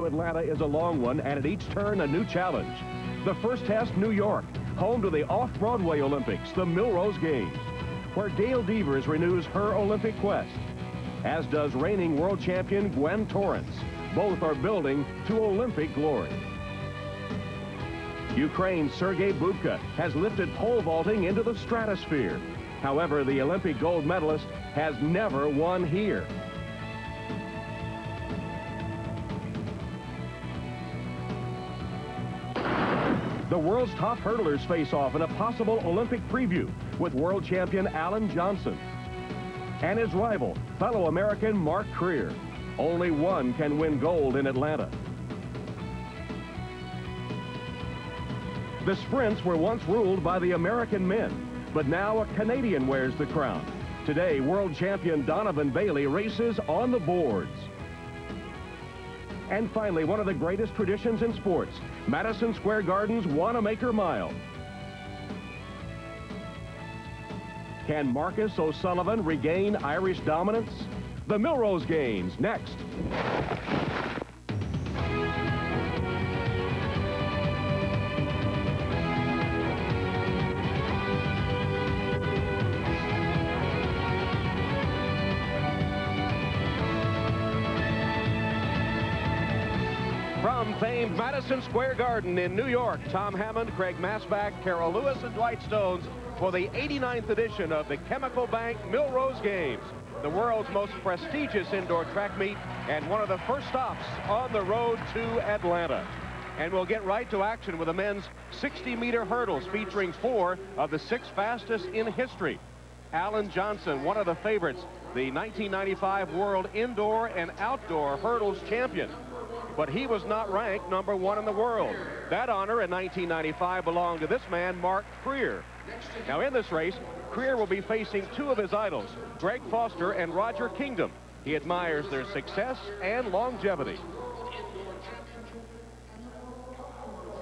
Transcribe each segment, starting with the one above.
Atlanta is a long one, and at each turn a new challenge. The first test, New York, home to the off-Broadway Olympics, the Millrose Games, where Gail Devers renews her Olympic quest, as does reigning world champion Gwen Torrence. Both are building to Olympic glory. Ukraine's Sergei Bubka has lifted pole vaulting into the stratosphere. However, the Olympic gold medalist has never won here. The world's top hurdlers face off in a possible Olympic preview with world champion Alan Johnson and his rival, fellow American Mark Creer. Only one can win gold in Atlanta. The sprints were once ruled by the American men, but now a Canadian wears the crown. Today, world champion Donovan Bailey races on the boards. And finally, one of the greatest traditions in sports, Madison Square Garden's Wanamaker Mile. Can Marcus O'Sullivan regain Irish dominance? The Millrose Games, next. From famed Madison Square Garden in New York, Tom Hammond, Craig Masback, Carol Lewis, and Dwight Stones for the 89th edition of the Chemical Bank Millrose Games, the world's most prestigious indoor track meet and one of the first stops on the road to Atlanta. And we'll get right to action with the men's 60-meter hurdles featuring 4 of the 6 fastest in history. Alan Johnson, one of the favorites, the 1995 World Indoor and Outdoor Hurdles Champion. But he was not ranked #1 in the world. That honor in 1995 belonged to this man, Mark Creer. Now in this race, Creer will be facing 2 of his idols, Greg Foster and Roger Kingdom. He admires their success and longevity.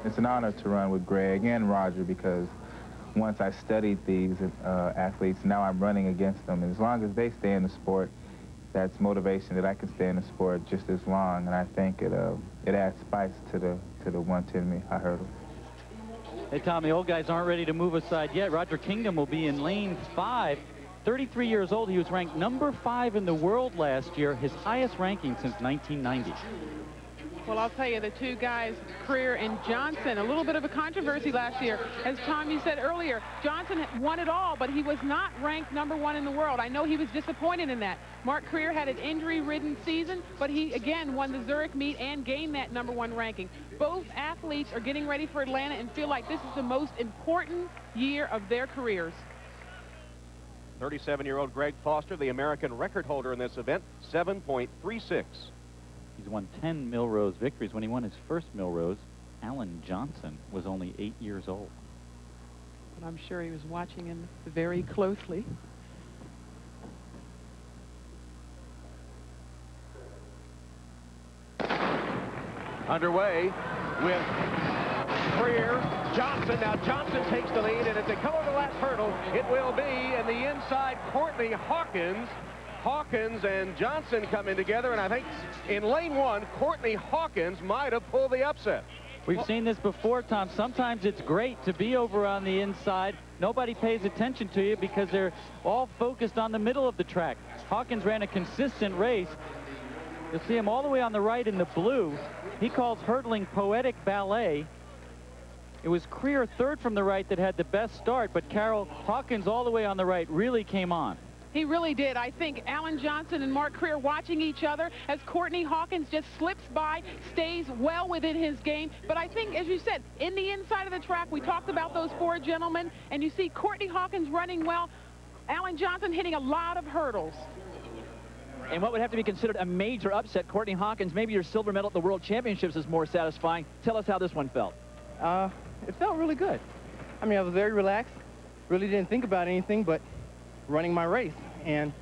It's an honor to run with Greg and Roger because once I studied these athletes, now I'm running against them. And as long as they stay in the sport, that's motivation that I can stay in the sport just as long, and I think it adds spice to the 110 high hurdle. Hey Tom, the old guys aren't ready to move aside yet. Roger Kingdom will be in lane 5. 33 years old. He was ranked #5 in the world last year, his highest ranking since 1990. Well, I'll tell you, the 2 guys, Creer and Johnson, a little bit of a controversy last year. As Tom, you said earlier, Johnson won it all, but he was not ranked #1 in the world. I know he was disappointed in that. Mark Creer had an injury-ridden season, but he, again, won the Zurich meet and gained that #1 ranking. Both athletes are getting ready for Atlanta and feel like this is the most important year of their careers. 37-year-old Greg Foster, the American record holder in this event, 7.36. He's won 10 Millrose victories. When he won his first Millrose, Alan Johnson was only 8 years old. But I'm sure he was watching him very closely. Underway with Creer, Johnson. Now Johnson takes the lead, and as they come over the last hurdle, it will be in the inside Courtney Hawkins. Hawkins and Johnson coming together, and I think in lane 1, Courtney Hawkins might have pulled the upset. We've seen this before, Tom. Sometimes it's great to be over on the inside. Nobody pays attention to you because they're all focused on the middle of the track. Hawkins ran a consistent race. You'll see him all the way on the right in the blue. He calls hurdling poetic ballet. It was Creer, 3rd from the right, that had the best start, but Carol Hawkins all the way on the right really came on. He really did. I think Alan Johnson and Mark Creer watching each other as Courtney Hawkins just slips by, stays well within his game. But I think, as you said, in the inside of the track, we talked about those 4 gentlemen, and you see Courtney Hawkins running well, Alan Johnson hitting a lot of hurdles. And what would have to be considered a major upset, Courtney Hawkins, maybe your silver medal at the World Championships is more satisfying. Tell us how this one felt. It felt really good. I mean, I was very relaxed, really didn't think about anything but running my race. And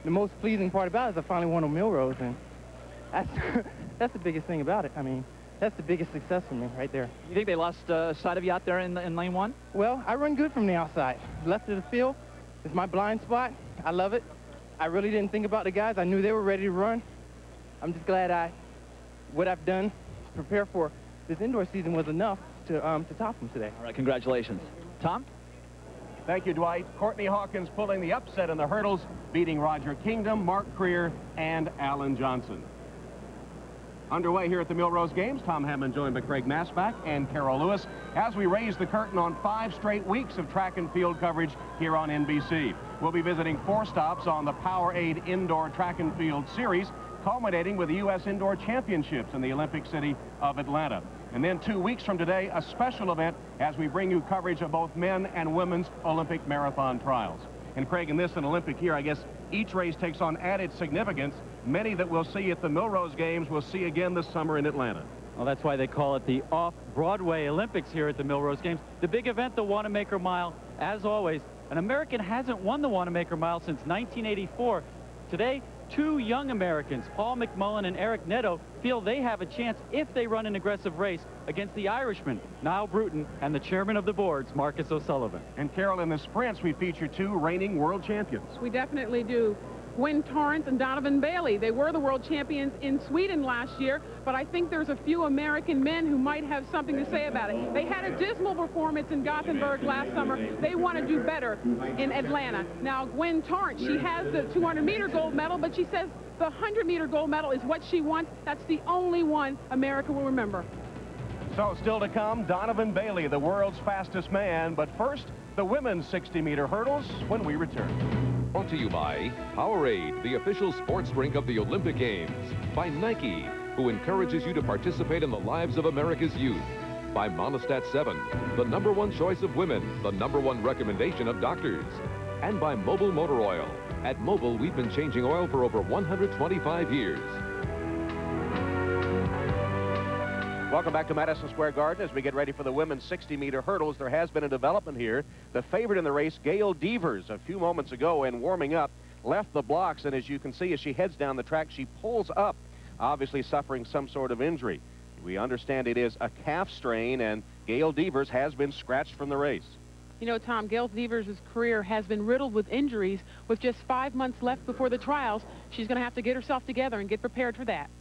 the most pleasing part about it is I finally won a Millrose, and that's the biggest thing about it. I mean, that's the biggest success for me right there. You think they lost sight of you out there in lane 1? Well, I run good from the outside. Left of the field is my blind spot. I love it. I really didn't think about the guys. I knew they were ready to run. I'm just glad what I've done prepare for this indoor season was enough to top him today. All right, congratulations. Tom? Thank you, Dwight. Courtney Hawkins pulling the upset in the hurdles, beating Roger Kingdom, Mark Creer, and Alan Johnson. Underway here at the Millrose Games, Tom Hammond joined by Craig Masback and Carol Lewis as we raise the curtain on 5 straight weeks of track and field coverage here on NBC. We'll be visiting 4 stops on the Powerade Indoor Track and Field Series, culminating with the U.S. Indoor Championships in the Olympic city of Atlanta. And then 2 weeks from today, a special event as we bring you coverage of both men and women's Olympic marathon trials. And Craig, in this an Olympic year, I guess each race takes on added significance. Many that we'll see at the Millrose Games we'll see again this summer in Atlanta. Well, that's why they call it the Off-Broadway Olympics here at the Millrose Games. The big event, the Wanamaker Mile, as always. An American hasn't won the Wanamaker Mile since 1984. Today, 2 young Americans, Paul McMullen and Eric Netto, feel they have a chance if they run an aggressive race against the Irishman, Niall Bruton, and the chairman of the boards, Marcus O'Sullivan. And Carol, in the sprints, we feature 2 reigning world champions. We definitely do. Gwen Torrance and Donovan Bailey. They were the world champions in Sweden last year, but I think there's a few American men who might have something to say about it. They had a dismal performance in Gothenburg last summer. They want to do better in Atlanta. Now, Gwen Torrance, she has the 200-meter gold medal, but she says the 100-meter gold medal is what she wants. That's the only one America will remember. So still to come, Donovan Bailey, the world's fastest man. But first, the women's 60-meter hurdles when we return. Brought to you by Powerade, the official sports drink of the Olympic Games. By Nike, who encourages you to participate in the lives of America's youth. By Monistat 7, the #1 choice of women, the #1 recommendation of doctors. And by Mobil Motor Oil. At Mobil, we've been changing oil for over 125 years. Welcome back to Madison Square Garden as we get ready for the women's 60-meter hurdles. There has been a development here. The favorite in the race, Gail Devers, a few moments ago and warming up, left the blocks, and as you can see, as she heads down the track, she pulls up, obviously suffering some sort of injury. We understand it is a calf strain, and Gail Devers has been scratched from the race. You know, Tom, Gail Devers' career has been riddled with injuries. With just 5 months left before the trials, she's going to have to get herself together and get prepared for that.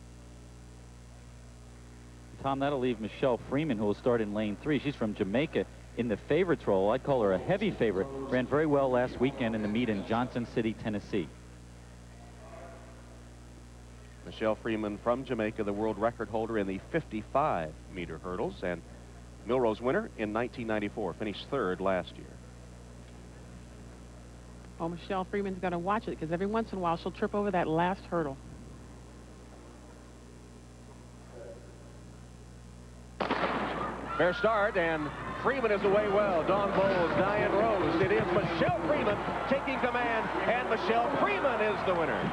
Tom, that'll leave Michelle Freeman, who will start in lane 3. She's from Jamaica in the favorites role. I'd call her a heavy favorite. Ran very well last weekend in the meet in Johnson City, Tennessee. Michelle Freeman from Jamaica, the world record holder in the 55-meter hurdles, and Millrose winner in 1994, finished 3rd last year. Oh, Michelle Freeman's got to watch it because every once in a while she'll trip over that last hurdle. Fair start, and Freeman is away well. Dawn Bowles, Diane Rose. It is Michelle Freeman taking command, and Michelle Freeman is the winner.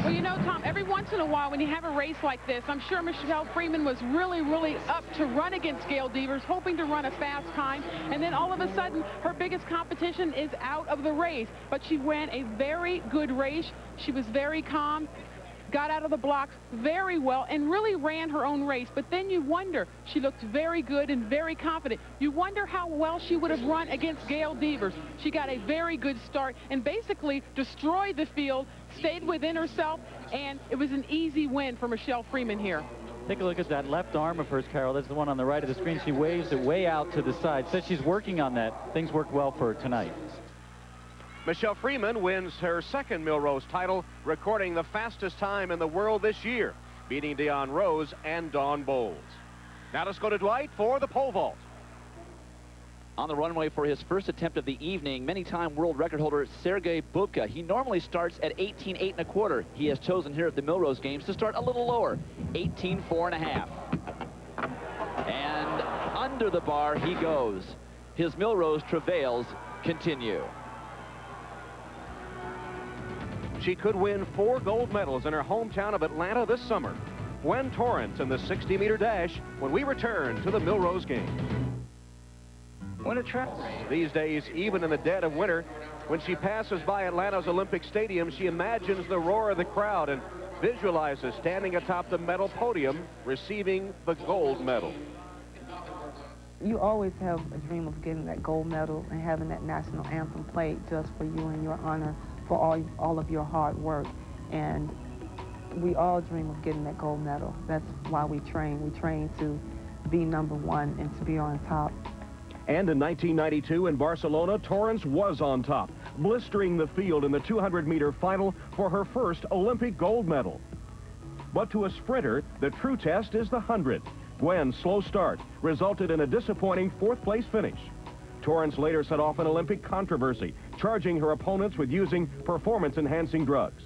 Well, you know, Tom, every once in a while when you have a race like this, I'm sure Michelle Freeman was really up to run against Gail Devers, hoping to run a fast time, and then all of a sudden her biggest competition is out of the race. But she ran a very good race. She was very calm, got out of the blocks very well, and really ran her own race. But then you wonder, she looked very good and very confident. You wonder how well she would have run against Gail Devers. She got a very good start and basically destroyed the field, stayed within herself, and it was an easy win for Michelle Freeman here. Take a look at that left arm of hers, Carol. That's the one on the right of the screen. She waves it way out to the side. Says she's working on that. Things worked well for her tonight. Michelle Freeman wins her 2nd Millrose title, recording the fastest time in the world this year, beating Diane Rose and Dawn Bowles. Now let's go to Dwight for the pole vault. On the runway for his first attempt of the evening, many-time world record holder Sergei Bubka. He normally starts at 18.8 1/4. He has chosen here at the Millrose Games to start a little lower, 18.4 1/2. And under the bar he goes. His Millrose travails continue. She could win 4 gold medals in her hometown of Atlanta this summer. Gwen Torrance in the 60-meter dash when we return to the Millrose Games. What a track. These days, even in the dead of winter, when she passes by Atlanta's Olympic Stadium, she imagines the roar of the crowd and visualizes standing atop the medal podium receiving the gold medal. You always have a dream of getting that gold medal and having that national anthem played just for you in your honor for all of your hard work. And we all dream of getting that gold medal. That's why we train. We train to be #1 and to be on top. And in 1992 in Barcelona, Torrence was on top, blistering the field in the 200-meter final for her first Olympic gold medal. But to a sprinter, the true test is the 100. Gwen's slow start resulted in a disappointing 4th-place finish. Torrence later set off an Olympic controversy, charging her opponents with using performance-enhancing drugs.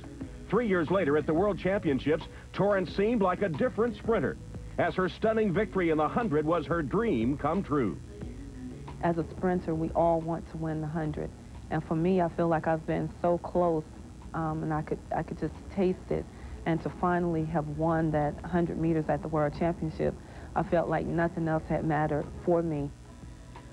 3 years later at the World Championships, Torrence seemed like a different sprinter, as her stunning victory in the 100 was her dream come true. As a sprinter, we all want to win the 100. And for me, I feel like I've been so close, and I could just taste it. And to finally have won that 100 meters at the World Championship, I felt like nothing else had mattered for me.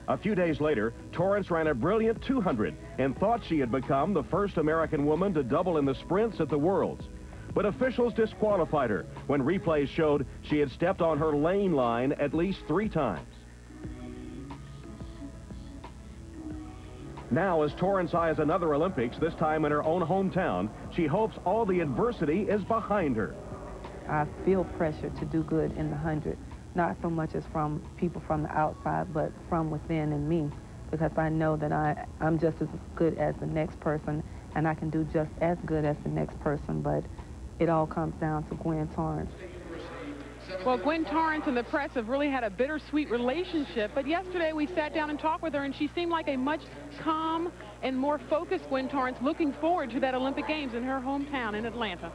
A few days later, Torrence ran a brilliant 200 and thought she had become the first American woman to double in the sprints at the Worlds. But officials disqualified her when replays showed she had stepped on her lane line at least 3 times. Now, as Torrence eyes another Olympics, this time in her own hometown, she hopes all the adversity is behind her. I feel pressure to do good in the 100, not so much as from people from the outside, but from within in me, because I know that I'm just as good as the next person, and I can do just as good as the next person, but it all comes down to Gwen Torrence. Well, Gwen Torrence and the press have really had a bittersweet relationship, but yesterday we sat down and talked with her, and she seemed like a much calm and more focused Gwen Torrence, looking forward to that Olympic Games in her hometown in Atlanta.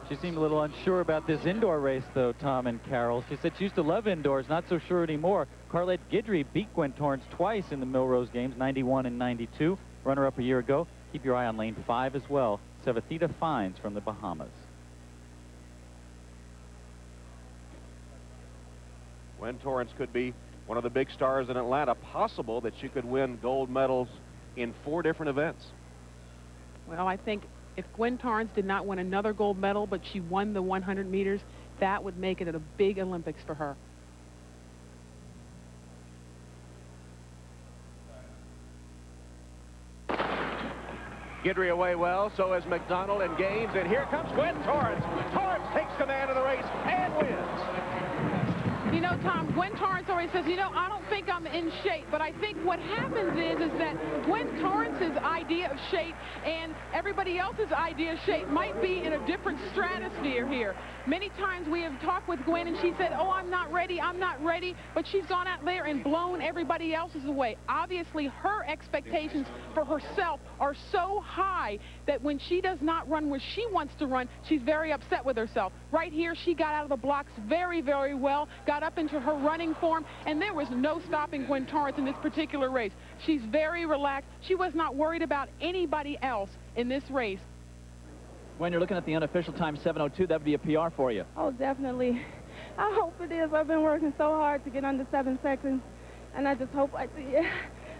She seemed a little unsure about this indoor race, though, Tom and Carol. She said she used to love indoors, not so sure anymore. Carlette Guidry beat Gwen Torrence twice in the Millrose Games, 91 and 92, runner-up a year ago. Keep your eye on lane 5 as well. Savathita Fines from the Bahamas. Gwen Torrence could be one of the big stars in Atlanta. Possible that she could win gold medals in 4 different events. Well, I think if Gwen Torrence did not win another gold medal, but she won the 100 meters, that would make it a big Olympics for her. Guidry away well, so is McDonald and Gaines, and here comes Gwen Torrence. Torrence takes command of the race and wins. You know, Tom, Gwen Torrence always says, you know, I don't think I'm in shape, but I think what happens is that Gwen Torrance's idea of shape and everybody else's idea of shape might be in a different stratosphere here. Many times we have talked with Gwen, and she said, oh, I'm not ready, but she's gone out there and blown everybody else's away. Obviously, her expectations for herself are so high that when she does not run where she wants to run, she's very upset with herself. Right here, she got out of the blocks very, very well, got up into her running form, and there was no stopping Gwen Torrence in this particular race. She's very relaxed. She was not worried about anybody else in this race. When you're looking at the unofficial time, 7:02, that would be a PR for you. Oh, definitely. I hope it is. I've been working so hard to get under 7 seconds, and I just hope I PR.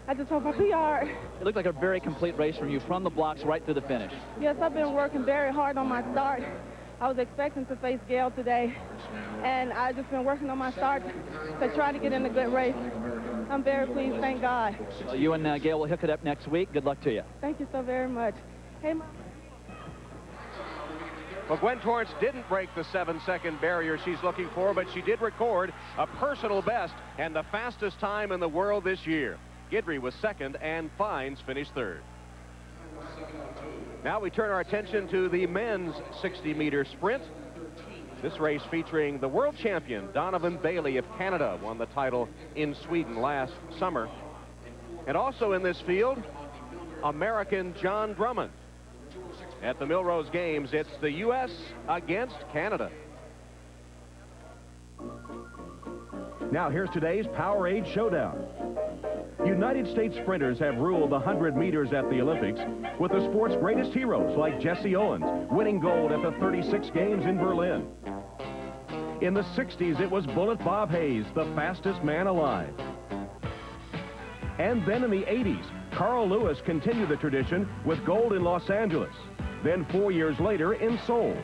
It looked like a very complete race from you, from the blocks right to the finish. Yes, I've been working very hard on my start. I was expecting to face Gail today, and I've just been working on my start to try to get in a good race. I'm very pleased, thank God. Well, you and Gail will hook it up next week. Good luck to you. Thank you so very much. Hey, Mom. Well, Gwen Torrence didn't break the 7-second barrier she's looking for, but she did record a personal best and the fastest time in the world this year. Guidry was 2nd, and Fines finished 3rd. Now we turn our attention to the men's 60-meter sprint. This race featuring the world champion, Donovan Bailey of Canada, won the title in Sweden last summer. And also in this field, American John Drummond. At the Millrose Games, it's the U.S. against Canada. Now here's today's Powerade Showdown. United States sprinters have ruled the 100 meters at the Olympics with the sport's greatest heroes like Jesse Owens, winning gold at the 36 Games in Berlin. In the 60s, it was Bullet Bob Hayes, the fastest man alive. And then in the 80s, Carl Lewis continued the tradition with gold in Los Angeles. Then 4 years later in Seoul.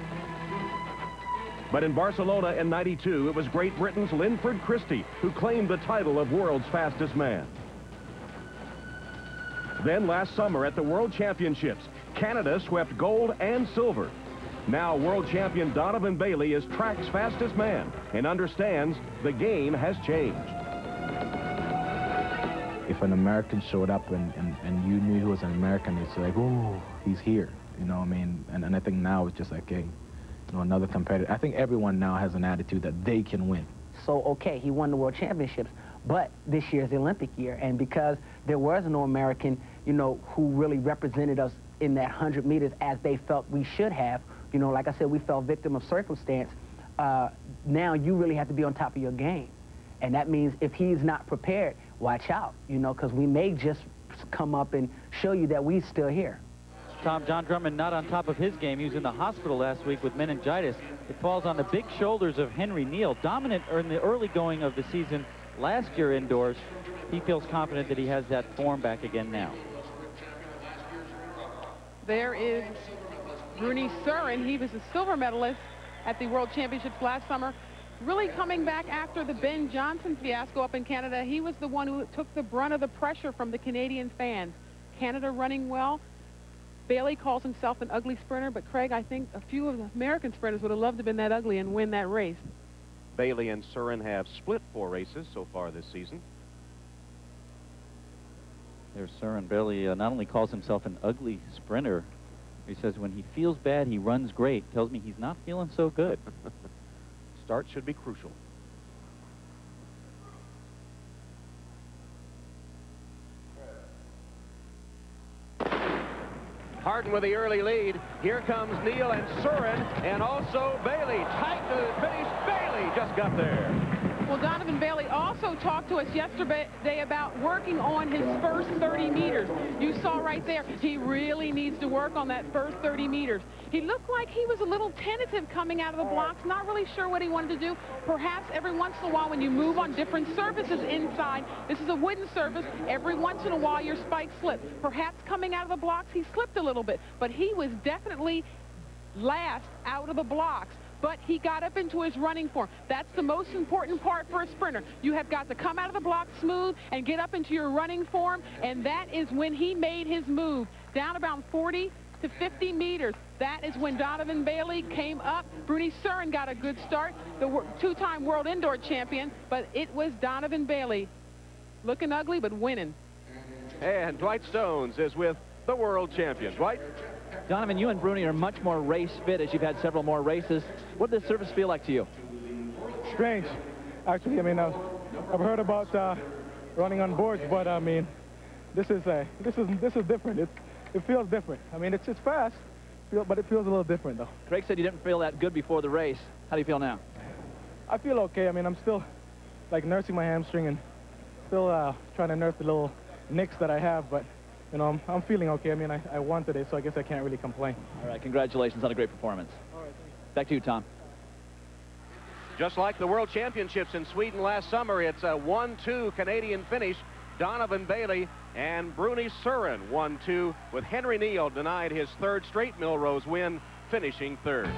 But in Barcelona in '92, it was Great Britain's Linford Christie who claimed the title of world's fastest man. Then last summer at the World Championships, Canada swept gold and silver. Now world champion Donovan Bailey is track's fastest man and understands the game has changed. If an American showed up and you knew he was an American, it's like, oh, he's here. You know what I mean? And I think now it's just like, hey, you know, another competitor. I think everyone now has an attitude that they can win. So, okay, he won the World Championships, but this year's the Olympic year, and because there was no American, you know, who really represented us in that 100 meters as they felt we should have, you know, like I said, we fell victim of circumstance. Now you really have to be on top of your game. And that means if he's not prepared, watch out, you know, because we may just come up and show you that we're still here. Tom, John Drummond not on top of his game. He was in the hospital last week with meningitis. It falls on the big shoulders of Henry Neal, dominant in the early going of the season last year indoors. He feels confident that he has that form back again now. There is Bruni Surin. He was a silver medalist at the World Championships last summer. Really coming back after the Ben Johnson fiasco up in Canada. He was the one who took the brunt of the pressure from the Canadian fans. Canada running well. Bailey calls himself an ugly sprinter, but Craig, I think a few of the American sprinters would have loved to have been that ugly and win that race. Bailey and Surin have split 4 races so far this season. There's Surin. Bailey not only calls himself an ugly sprinter, he says when he feels bad, he runs great. Tells me he's not feeling so good. Start should be crucial. Harden with the early lead. Here comes Neal and Surin, and also Bailey. Tight to the finish. Bailey just got there. Well, Donovan Bailey also talked to us yesterday about working on his first 30 meters. You saw right there, he really needs to work on that first 30 meters. He looked like he was a little tentative coming out of the blocks, not really sure what he wanted to do. Perhaps every once in a while when you move on different surfaces inside, this is a wooden surface, every once in a while your spikes slip. Perhaps coming out of the blocks, he slipped a little bit, but he was definitely last out of the blocks. But he got up into his running form. That's the most important part for a sprinter. You have got to come out of the block smooth and get up into your running form, and that is when he made his move. Down about 40 to 50 meters. That is when Donovan Bailey came up. Bruni Surin got a good start, the two-time world indoor champion, but it was Donovan Bailey. Looking ugly, but winning. And Dwight Stones is with the world champion. Dwight? Donovan, you and Bruni are much more race fit as you've had several more races. What does this surface feel like to you? Strange, actually. I mean, I've heard about running on boards, but I mean, this is different. It feels different. I mean, it's fast, but it feels a little different though. Craig said you didn't feel that good before the race. How do you feel now? I feel okay. I mean, I'm still like nursing my hamstring and still trying to nurse the little nicks that I have, but. You know, I'm feeling okay. I mean, I won today, so I guess I can't really complain. All right, congratulations on a great performance. All right, thank you. Back to you, Tom. Just like the World Championships in Sweden last summer, it's a 1-2 Canadian finish. Donovan Bailey and Bruni Surin 1-2, with Henry Neal denied his 3rd straight Millrose win, finishing 3rd.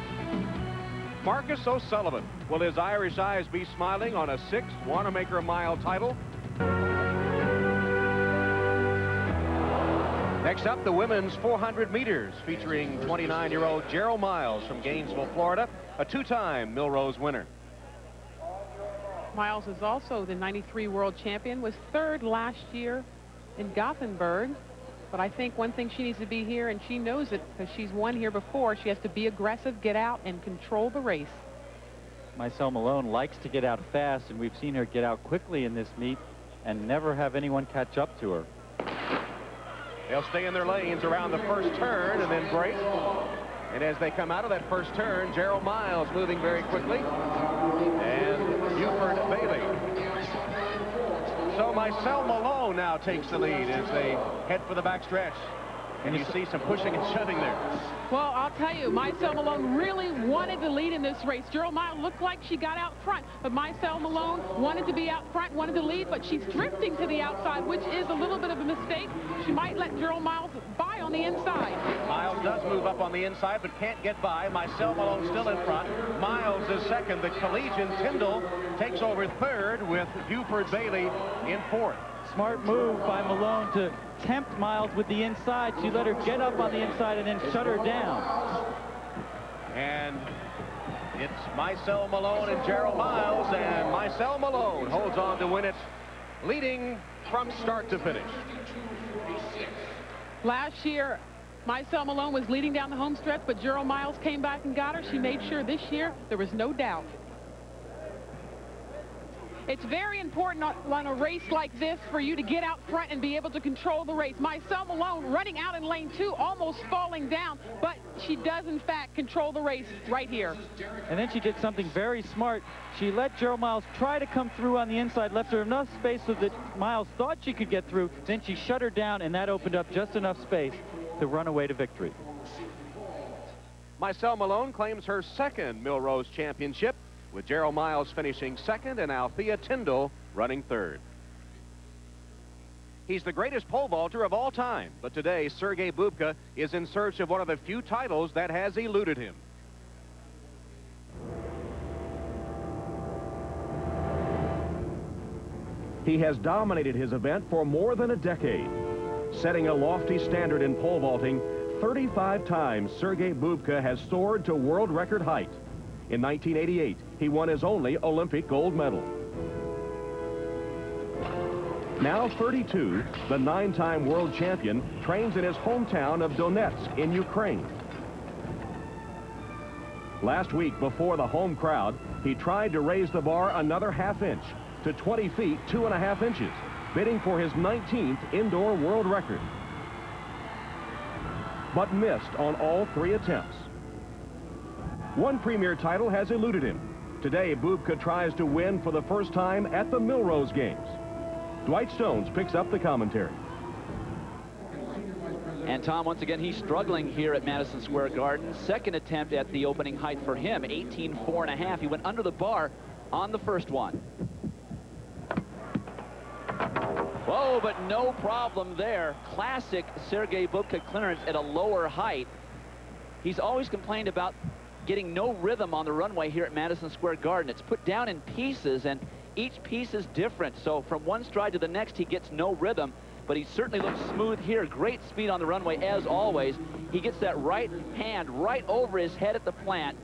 Marcus O'Sullivan, will his Irish eyes be smiling on a 6th Wanamaker Mile title? Next up, the women's 400 meters, featuring 29-year-old Gerald Miles from Gainesville, Florida, a 2-time Millrose winner. Miles is also the '93 world champion, was 3rd last year in Gothenburg. But I think one thing she needs to be here, and she knows it because she's won here before, she has to be aggressive, get out, and control the race. Micelle Malone likes to get out fast, and we've seen her get out quickly in this meet and never have anyone catch up to her. They'll stay in their lanes around the first turn and then break. And as they come out of that first turn, Gerald Miles moving very quickly. And Buford Bailey. So Micelle Malone now takes the lead as they head for the backstretch. And you see some pushing and shoving there. Well, I'll tell you, Micelle Malone really wanted to lead in this race. Gerald Miles looked like she got out front, but Micelle Malone wanted to be out front, wanted to lead, but she's drifting to the outside, which is a little bit of a mistake. She might let Gerald Miles by on the inside. Miles does move up on the inside, but can't get by. Micelle Malone still in front. Miles is 2nd. The collegian Tyndall takes over 3rd with Buford Bailey in 4th. Smart move by Malone to tempt Miles with the inside. She let her get up on the inside and then shut her down. And it's Micelle Malone and Gerald Miles, and Micelle Malone holds on to win it, leading from start to finish. Last year, Micelle Malone was leading down the home stretch, but Gerald Miles came back and got her. She made sure this year there was no doubt. It's very important on a race like this for you to get out front and be able to control the race. Micelle Malone running out in lane 2, almost falling down, but she does, in fact, control the race right here. And then she did something very smart. She let Gerald Miles try to come through on the inside, left her enough space so that Miles thought she could get through. Then she shut her down, and that opened up just enough space to run away to victory. Micelle Malone claims her second Millrose championship, with Gerald Miles finishing second and Althea Tyndall running third. He's the greatest pole vaulter of all time, but today Sergei Bubka is in search of one of the few titles that has eluded him. He has dominated his event for more than a decade, setting a lofty standard in pole vaulting. 35 times Sergei Bubka has soared to world record height. In 1988, he won his only Olympic gold medal. Now 32, the 9-time world champion trains in his hometown of Donetsk in Ukraine. Last week, before the home crowd, he tried to raise the bar another ½ inch to 20 feet 2½ inches, bidding for his 19th indoor world record, but missed on all 3 attempts. One premier title has eluded him. Today, Bubka tries to win for the first time at the Millrose Games. Dwight Stones picks up the commentary. And Tom, once again, he's struggling here at Madison Square Garden. Second attempt at the opening height for him, 18.4½. He went under the bar on the first one. Whoa, but no problem there. Classic Sergei Bubka clearance at a lower height. He's always complained about getting no rhythm on the runway here at Madison Square Garden. It's put down in pieces, and each piece is different. So from one stride to the next, he gets no rhythm, but he certainly looks smooth here. Great speed on the runway, as always. He gets that right hand right over his head at the plant,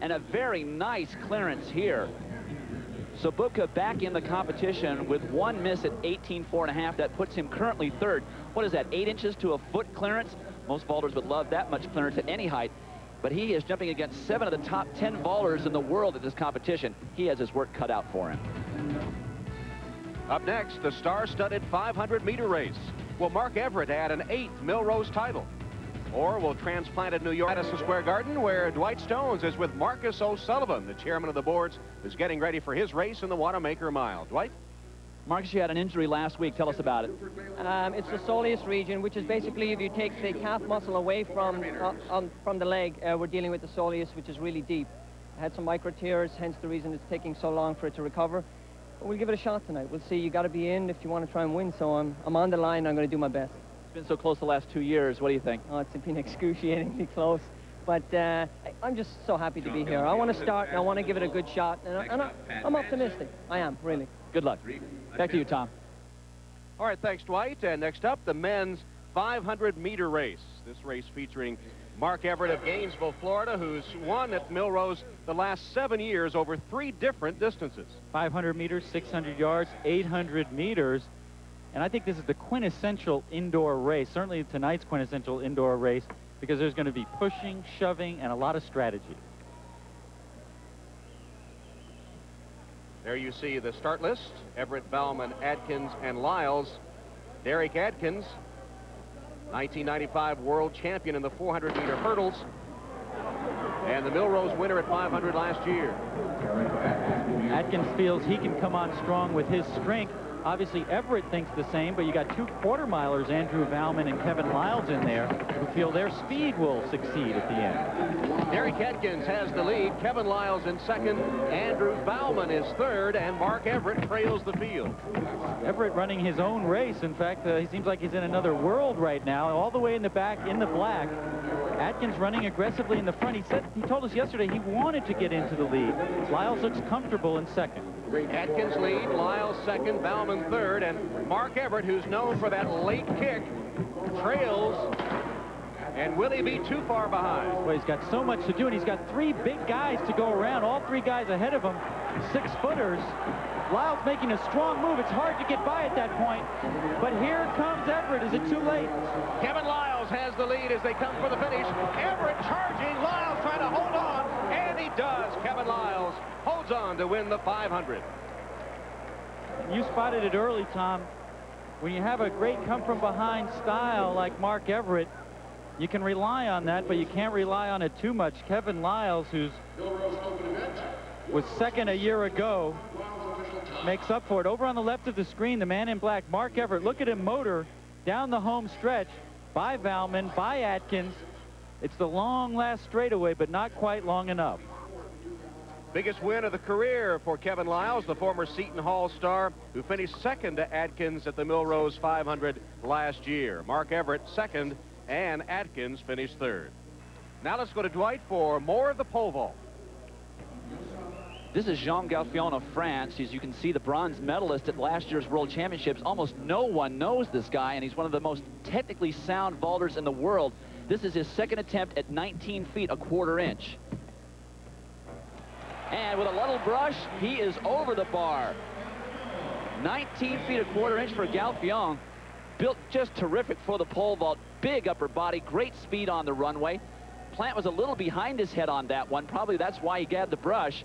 and a very nice clearance here. So Bubka back in the competition with one miss at 18.4½. That puts him currently third. What is that, 8 inches to a foot clearance? Most vaulters would love that much clearance at any height. But he is jumping against 7 of the top 10 vaulters in the world at this competition. He has his work cut out for him. Up next, the star-studded 500-meter race. Will Mark Everett add an 8th Millrose title? Or will transplanted New York Madison Square Garden, where Dwight Stones is with Marcus O'Sullivan, the chairman of the boards, who's getting ready for his race in the Wanamaker Mile. Dwight? Marcus, you had an injury last week. Tell us about it. It's the soleus region, which is basically if you take the calf muscle away from the leg, we're dealing with the soleus, which is really deep. I had some micro tears, hence the reason it's taking so long for it to recover. But we'll give it a shot tonight. We'll see. You got to be in if you want to try and win. So I'm on the line. I'm going to do my best. It's been so close the last 2 years. What do you think? Oh, it's been excruciatingly close. But I'm just so happy to be here. I want to start, and I want to give it a good shot. And I'm optimistic. I am, really. Good luck. Back to you, Tom. All right, thanks, Dwight. And next up, the men's 500-meter race. This race featuring Mark Everett of Gainesville, Florida, who's won at Millrose the last 7 years over 3 different distances. 500 meters, 600 yards, 800 meters. And I think this is the quintessential indoor race, certainly tonight's quintessential indoor race, because there's going to be pushing, shoving, and a lot of strategy. There you see the start list. Everett, Bauman, Adkins, and Lyles. Derek Adkins, 1995 world champion in the 400-meter hurdles, and the Millrose winner at 500 last year. Atkins feels he can come on strong with his strength. Obviously, Everett thinks the same, but you got 2 quarter-milers, Andrew Bauman and Kevin Lyles, in there, who feel their speed will succeed at the end. Derek Adkins has the lead. Kevin Lyles in second. Andrew Bauman is third, and Mark Everett trails the field. Everett running his own race. In fact, he seems like he's in another world right now, all the way in the back, in the black. Atkins running aggressively in the front. He told us yesterday he wanted to get into the lead. Lyles looks comfortable in second. Atkins lead, Lyles second, Bauman third, and Mark Everett, who's known for that late kick, trails. And will he be too far behind? Well, he's got so much to do, and he's got 3 big guys to go around. All 3 guys ahead of him, 6-footers. Lyles making a strong move. It's hard to get by at that point. But here comes Everett. Is it too late? Kevin Lyles has the lead as they come for the finish. Everett charging, Lyles trying to hold on, and he does. Kevin Lyles holds on to win the 500. You spotted it early, Tom. When you have a great come-from-behind style like Mark Everett, you can rely on that, but you can't rely on it too much. Kevin Lyles, who was second a year ago, makes up for it. Over on the left of the screen, the man in black, Mark Everett. Look at him motor down the home stretch by Valman, by Atkins. It's the long last straightaway, but not quite long enough. Biggest win of the career for Kevin Lyles, the former Seton Hall star, who finished second to Atkins at the Millrose 500 last year. Mark Everett second, and Atkins finished third. Now let's go to Dwight for more of the pole vault. This is Jean Galfion of France. As you can see, the bronze medalist at last year's World Championships. Almost no one knows this guy, and he's one of the most technically sound vaulters in the world. This is his second attempt at 19 feet, a quarter inch. And with a little brush, he is over the bar. 19 feet, a quarter inch for Galfion. Built just terrific for the pole vault. Big upper body, great speed on the runway. Plant was a little behind his head on that one. Probably that's why he grabbed the brush.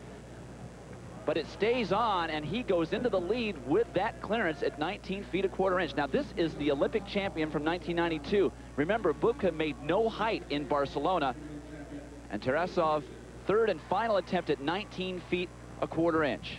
But it stays on, and he goes into the lead with that clearance at 19 feet, a quarter inch. Now, this is the Olympic champion from 1992. Remember, Bubka made no height in Barcelona. And Tarasov, third and final attempt at 19 feet, a quarter inch.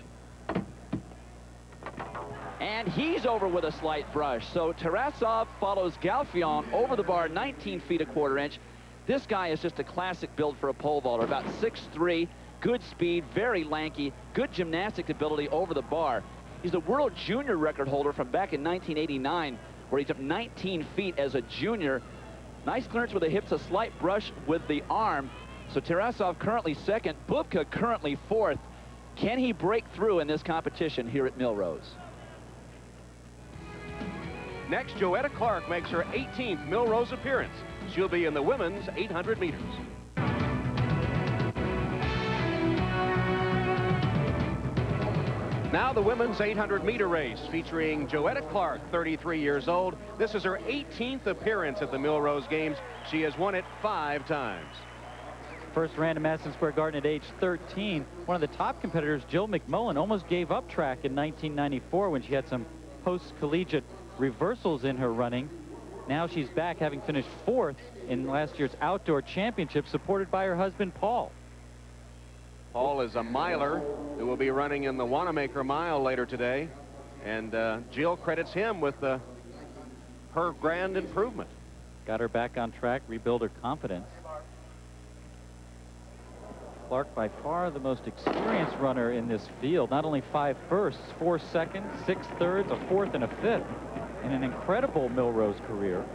And he's over with a slight brush. So Tarasov follows Galfion over the bar, 19 feet, a quarter inch. This guy is just a classic build for a pole vaulter, about 6'3", good speed, very lanky, good gymnastic ability over the bar. He's the world junior record holder from back in 1989, where he jumped 19 feet as a junior. Nice clearance with the hips, a slight brush with the arm. So Tarasov currently second, Bubka currently fourth. Can he break through in this competition here at Millrose? Next, Joetta Clark makes her 18th Millrose appearance. She'll be in the women's 800 meters. Now the women's 800-meter race featuring Joetta Clark, 33 years old. This is her 18th appearance at the Millrose Games. She has won it 5 times. First ran to Madison Square Garden at age 13. One of the top competitors, Jill McMullen, almost gave up track in 1994 when she had some post-collegiate reversals in her running. Now she's back, having finished 4th in last year's outdoor championship, supported by her husband, Paul. Paul is a miler who will be running in the Wanamaker Mile later today. And Jill credits him with her grand improvement. Got her back on track, rebuild her confidence. Clark, by far the most experienced runner in this field. Not only 5 firsts, 4 seconds, 6 thirds, a 4th, and a 5th. In an incredible Millrose career.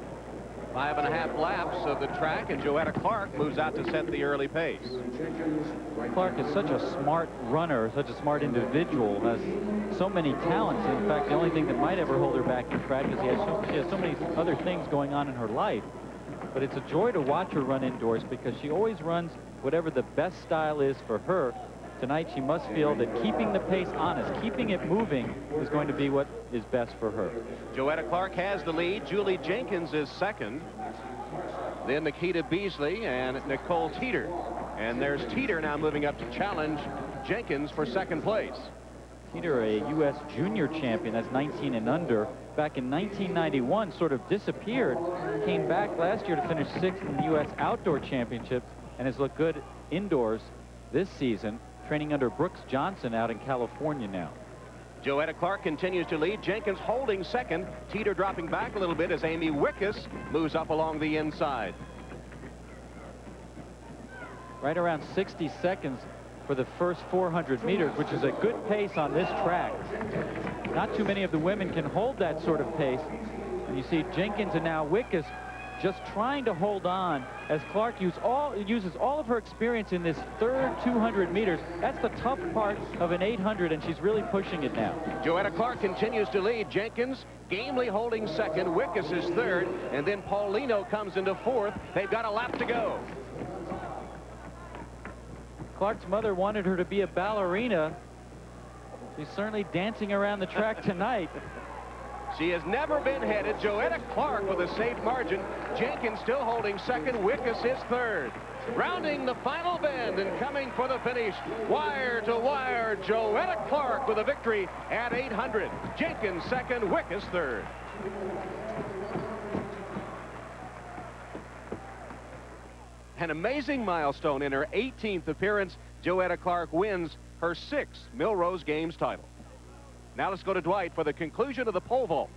5.5 laps of the track, and Joetta Clark moves out to set the early pace. Clark is such a smart runner, such a smart individual, has so many talents. In fact, the only thing that might ever hold her back in track is she has so many other things going on in her life. But it's a joy to watch her run indoors because she always runs whatever the best style is for her. Tonight, she must feel that keeping the pace honest, keeping it moving, is going to be what is best for her. Joetta Clark has the lead. Julie Jenkins is second. Then Nikita Beasley and Nicole Teeter. And there's Teeter now moving up to challenge Jenkins for second place. Teeter, a U.S. junior champion, that's 19 and under. Back in 1991, sort of disappeared. Came back last year to finish 6th in the U.S. Outdoor Championships and has looked good indoors this season. Training under Brooks Johnson out in California now. Joetta Clark continues to lead. Jenkins holding second. Teeter dropping back a little bit as Amy Wickus moves up along the inside. Right around 60 seconds for the first 400 meters, which is a good pace on this track. Not too many of the women can hold that sort of pace. And you see Jenkins and now Wickus just trying to hold on as Clark uses all of her experience in this third 200 meters. That's the tough part of an 800, and she's really pushing it now. Joetta Clark continues to lead. Jenkins gamely holding second. Wickus is third, and then Paulino comes into fourth. They've got a lap to go. Clark's mother wanted her to be a ballerina. She's certainly dancing around the track tonight. She has never been headed. Joetta Clark with a safe margin. Jenkins still holding second. Wickus is third. Rounding the final bend and coming for the finish. Wire to wire. Joetta Clark with a victory at 800. Jenkins second. Wickus third. An amazing milestone in her 18th appearance. Joetta Clark wins her 6th Millrose Games title. Now let's go to Dwight for the conclusion of the pole vault.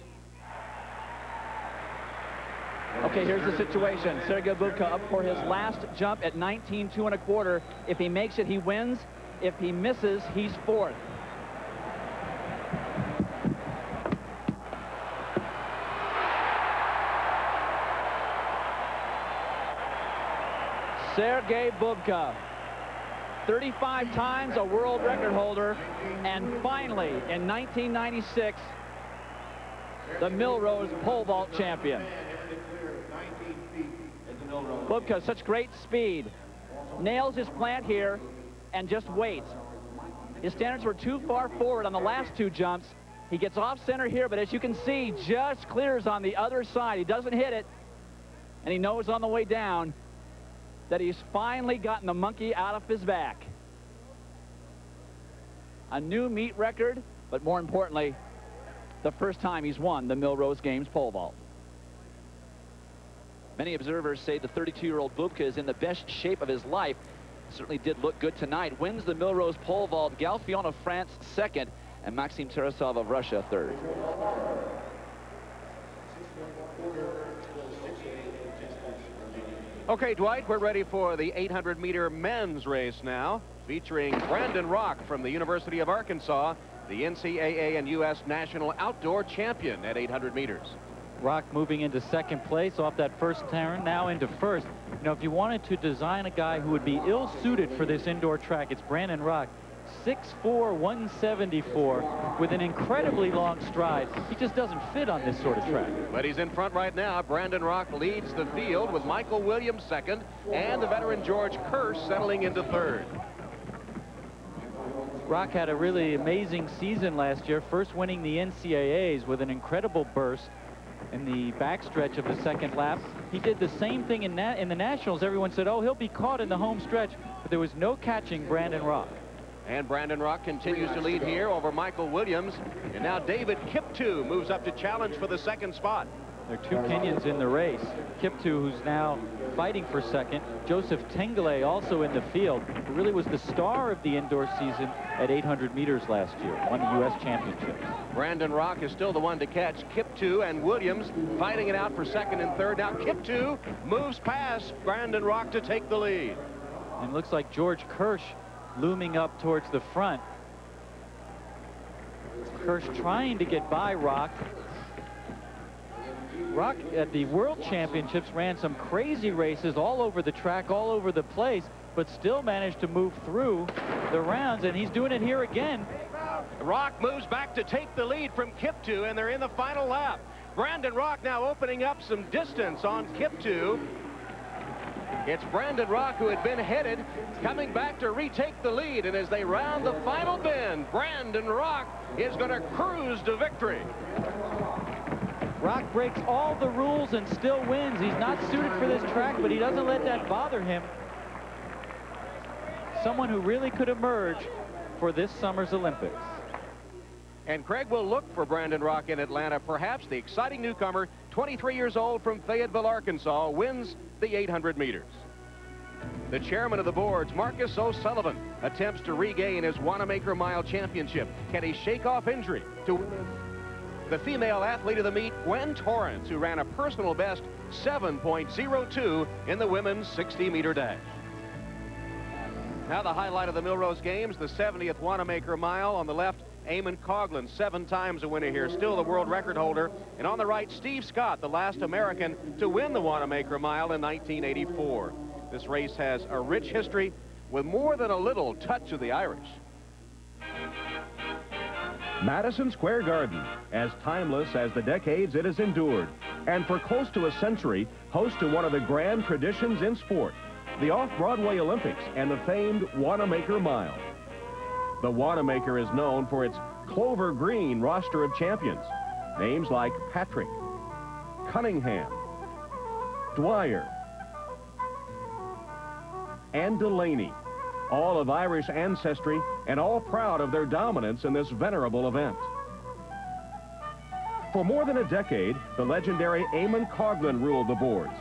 Okay, here's the situation. Sergei Bubka up for his last jump at 19.2 1/4. If he makes it, he wins. If he misses, he's fourth. Sergei Bubka, 35 times a world record holder, and finally, in 1996, the Millrose pole vault champion. Bubka, such great speed, nails his plant here, and just waits. His standards were too far forward on the last 2 jumps. He gets off center here, but as you can see, just clears on the other side. He doesn't hit it, and he knows on the way down that he's finally gotten the monkey out of his back. A new meet record, but more importantly, the first time he's won the Millrose Games pole vault. Many observers say the 32-year-old Bubka is in the best shape of his life. Certainly did look good tonight. Wins the Millrose pole vault. Galfion of France second, and Maxime Tarasov of Russia third. Okay, Dwight, we're ready for the 800-meter men's race now, featuring Brandon Rock from the University of Arkansas, the NCAA and U.S. National Outdoor Champion at 800 meters. Rock moving into second place off that first turn, now into first. You know, if you wanted to design a guy who would be ill-suited for this indoor track, it's Brandon Rock. 6'4", 174, with an incredibly long stride. He just doesn't fit on this sort of track. But he's in front right now. Brandon Rock leads the field with Michael Williams second, and the veteran George Kirsch settling into third. Rock had a really amazing season last year, first winning the NCAAs with an incredible burst in the backstretch of the second lap. He did the same thing in the Nationals. Everyone said, oh, he'll be caught in the home stretch, but there was no catching Brandon Rock. And Brandon Rock continues to lead here over Michael Williams. And now David Kiptoo moves up to challenge for the second spot. There are 2 Kenyans in the race. Kiptoo, who's now fighting for second. Joseph Tengele also in the field, who really was the star of the indoor season at 800 meters last year, won the U.S. championships. Brandon Rock is still the one to catch. Kiptoo and Williams fighting it out for second and third. Now Kiptoo moves past Brandon Rock to take the lead. And it looks like George Kirsch looming up towards the front. Kirsch trying to get by Rock. Rock at the World Championships ran some crazy races all over the track, all over the place, but still managed to move through the rounds, and he's doing it here again. Rock moves back to take the lead from Kiptoo, and they're in the final lap. Brandon Rock now opening up some distance on Kiptoo. It's Brandon Rock, who had been headed, coming back to retake the lead, and as they round the final bend, Brandon Rock is going to cruise to victory. Rock breaks all the rules and still wins. He's not suited for this track, but he doesn't let that bother him. Someone who really could emerge for this summer's Olympics. And Craig will look for Brandon Rock in Atlanta. Perhaps the exciting newcomer, 23 years old from Fayetteville, Arkansas, wins the 800 meters. The chairman of the boards, Marcus O'Sullivan, attempts to regain his Wanamaker Mile Championship. Can he shake off injury to win? The female athlete of the meet, Gwen Torrance, who ran a personal best 7.02 in the women's 60-meter dash. Now the highlight of the Millrose Games, the 70th Wanamaker Mile on the left, Eamon Coughlin, 7 times a winner here, still the world record holder. And on the right, Steve Scott, the last American to win the Wanamaker Mile in 1984. This race has a rich history with more than a little touch of the Irish. Madison Square Garden, as timeless as the decades it has endured, and for close to a century, host to one of the grand traditions in sport, the Off-Broadway Olympics and the famed Wanamaker Mile. The Wanamaker is known for its clover green roster of champions, names like Patrick, Cunningham, Dwyer, and Delaney, all of Irish ancestry and all proud of their dominance in this venerable event. For more than a decade, the legendary Eamon Coughlin ruled the boards.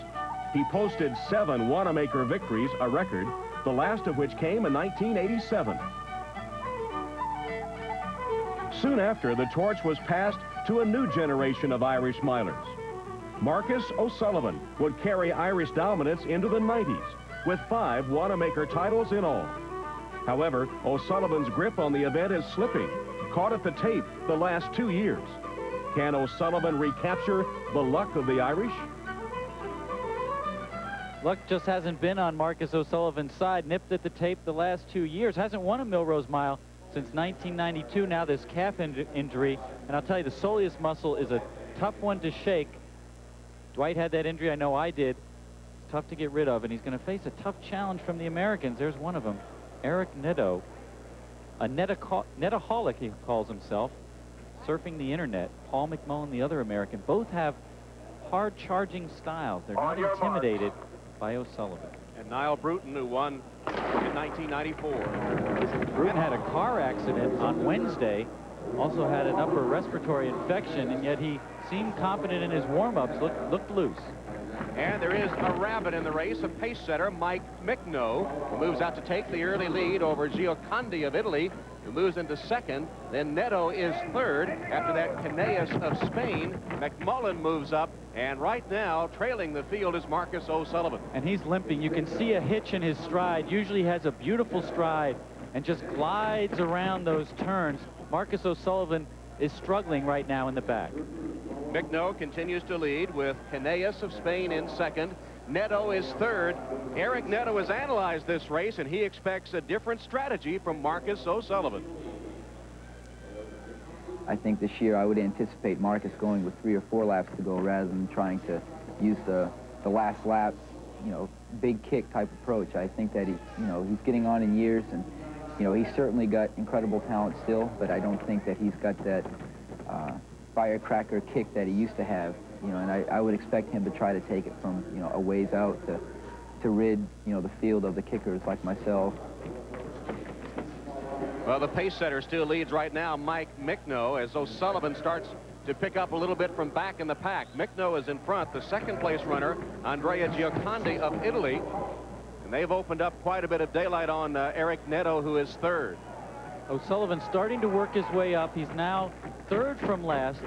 He posted 7 Wanamaker victories, a record, the last of which came in 1987. Soon after, the torch was passed to a new generation of Irish milers. Marcus O'Sullivan would carry Irish dominance into the 90s, with 5 Wanamaker titles in all. However, O'Sullivan's grip on the event is slipping, caught at the tape the last 2 years. Can O'Sullivan recapture the luck of the Irish? Luck just hasn't been on Marcus O'Sullivan's side. Nipped at the tape the last 2 years. Hasn't won a Millrose Mile since 1992. Now this calf injury. And I'll tell you, the soleus muscle is a tough one to shake. Dwight had that injury. I know I did. It's tough to get rid of. And he's going to face a tough challenge from the Americans. There's one of them. Eric Netto. A netaholic, he calls himself. Surfing the internet. Paul McMullen, the other American. Both have hard charging styles. They're not intimidated by O'Sullivan. And Niall Bruton, who won in 1994. Bruton had a car accident on Wednesday, also had an upper respiratory infection, and yet he seemed confident in his warm-ups, looked loose. And there is a rabbit in the race, a pace setter, Mike Michno, who moves out to take the early lead over Giocondi of Italy, who moves into second. Then Netto is third. After that, Canellas of Spain. McMullen moves up, and right now, trailing the field is Marcus O'Sullivan. And he's limping. You can see a hitch in his stride. Usually has a beautiful stride and just glides around those turns. Marcus O'Sullivan is struggling right now in the back. Michno continues to lead with Canellas of Spain in second. Netto is third. Eric Netto has analyzed this race, and he expects a different strategy from Marcus O'Sullivan. I think this year I would anticipate Marcus going with 3 or 4 laps to go rather than trying to use the last lap, big kick type approach. I think that he's getting on in years, and he's certainly got incredible talent still, but I don't think that he's got that firecracker kick that he used to have. And I would expect him to try to take it from, a ways out to rid, the field of the kickers like myself. Well, the pace setter still leads right now, Mike Michno, as O'Sullivan starts to pick up a little bit from back in the pack. Michno is in front. The second place runner, Andrea Giocondi of Italy. And they've opened up quite a bit of daylight on Eric Netto, who is third. O'Sullivan starting to work his way up. He's now third from last.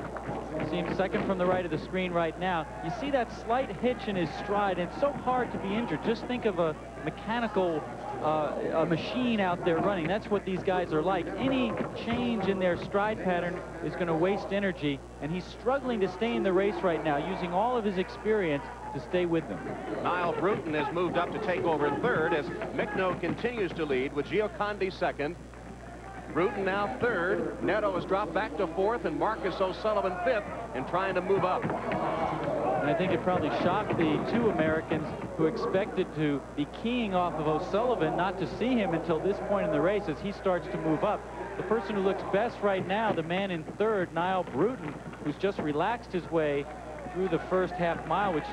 Seems second from the right of the screen right now. You see that slight hitch in his stride, and it's so hard to be injured. Just think of a mechanical a machine out there running. That's what these guys are like. Any change in their stride pattern is going to waste energy, and he's struggling to stay in the race right now, using all of his experience to stay with them. Niall Bruton has moved up to take over third as Michno continues to lead with Giocondi second. Bruton now third. Netto has dropped back to fourth, and Marcus O'Sullivan fifth, and trying to move up. And I think it probably shocked the 2 Americans who expected to be keying off of O'Sullivan not to see him until this point in the race as he starts to move up. The person who looks best right now, the man in third, Niall Bruton, who's just relaxed his way through the first half mile, which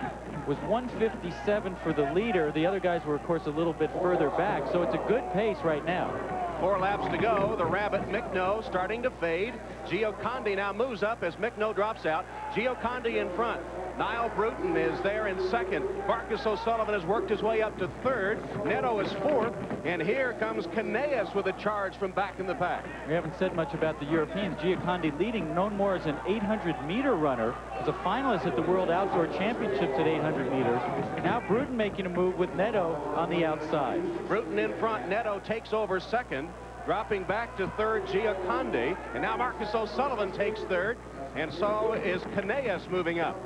was 1:57 for the leader. The other guys were, of course, a little bit further back, so it's a good pace right now. 4 laps to go. The rabbit Michno starting to fade. Giocondi now moves up as Michno drops out. Giocondi in front. Niall Bruton is there in second. Marcus O'Sullivan has worked his way up to third. Netto is fourth. And here comes Canellas with a charge from back in the pack. We haven't said much about the Europeans. Giocondi leading, known more as an 800-meter runner, as a finalist at the World Outdoor Championships at 800 meters. Now Bruton making a move with Netto on the outside. Bruton in front. Netto takes over second. Dropping back to third, Giacondi. And now Marcus O'Sullivan takes third. And so is Canellas moving up.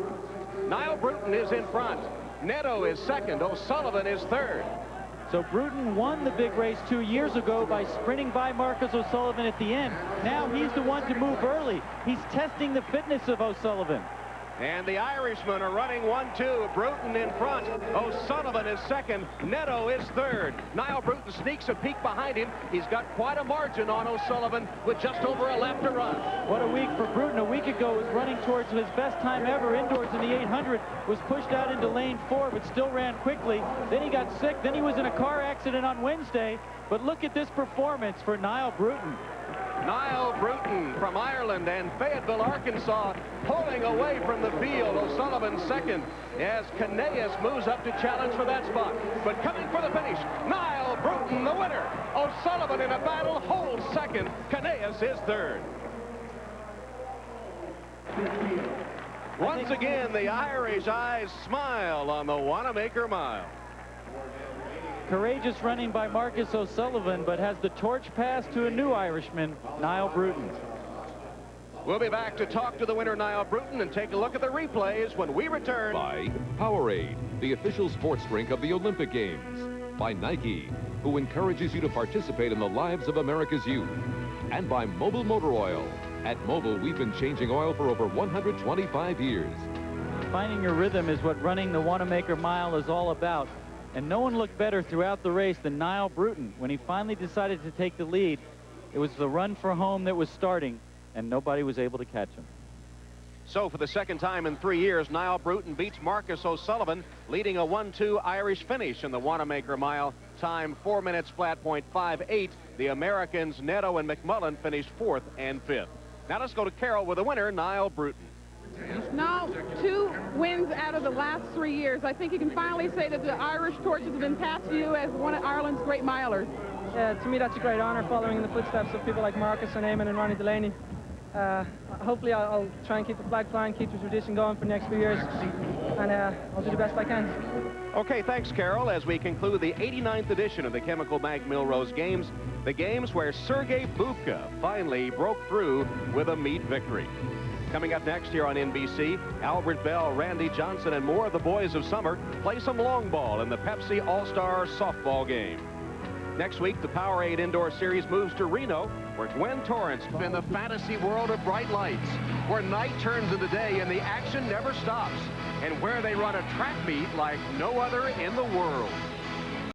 Niall Bruton is in front. Neto is second. O'Sullivan is third. So Bruton won the big race 2 years ago by sprinting by Marcus O'Sullivan at the end. Now he's the one to move early. He's testing the fitness of O'Sullivan. And the Irishmen are running 1-2. Bruton in front. O'Sullivan is second. Neto is third. Niall Bruton sneaks a peek behind him. He's got quite a margin on O'Sullivan with just over a lap to run. What a week for Bruton. A week ago was running towards his best time ever indoors in the 800. Was pushed out into lane 4, but still ran quickly. Then he got sick. Then he was in a car accident on Wednesday. But look at this performance for Niall Bruton. Niall Bruton from Ireland and Fayetteville, Arkansas, pulling away from the field. O'Sullivan second as Canellas moves up to challenge for that spot. But coming for the finish, Niall Bruton, the winner. O'Sullivan in a battle holds second. Canellas is third. Once again, the Irish eyes smile on the Wanamaker Mile. Courageous running by Marcus O'Sullivan, but has the torch passed to a new Irishman, Niall Bruton. We'll be back to talk to the winner, Niall Bruton, and take a look at the replays when we return. By Powerade, the official sports drink of the Olympic Games. By Nike, who encourages you to participate in the lives of America's youth. And by Mobil Motor Oil. At Mobil, we've been changing oil for over 125 years. Finding your rhythm is what running the Wanamaker Mile is all about. And no one looked better throughout the race than Niall Bruton. When he finally decided to take the lead, it was the run for home that was starting, and nobody was able to catch him. So for the second time in 3 years, Niall Bruton beats Marcus O'Sullivan, leading a 1-2 Irish finish in the Wanamaker Mile. Time 4 minutes flat .58. The Americans Neto and McMullen finished 4th and 5th. Now let's go to Carol with the winner, Niall Bruton. Now, 2 wins out of the last 3 years. I think you can finally say that the Irish torches have been passed to you as one of Ireland's great milers. Yeah, to me that's a great honour, following in the footsteps of people like Marcus and Eamon and Ronnie Delaney. Hopefully I'll try and keep the flag flying, keep the tradition going for the next few years, and I'll do the best I can. Okay, thanks, Carol. As we conclude the 89th edition of the Chemical Bank Millrose Games, the games where Sergei Bubka finally broke through with a meet victory. Coming up next here on NBC, Albert Bell, Randy Johnson, and more of the boys of summer play some long ball in the Pepsi All-Star softball game. Next week, the Powerade Indoor Series moves to Reno, where Gwen Torrance in the fantasy world of bright lights, where night turns into day and the action never stops, and where they run a track meet like no other in the world.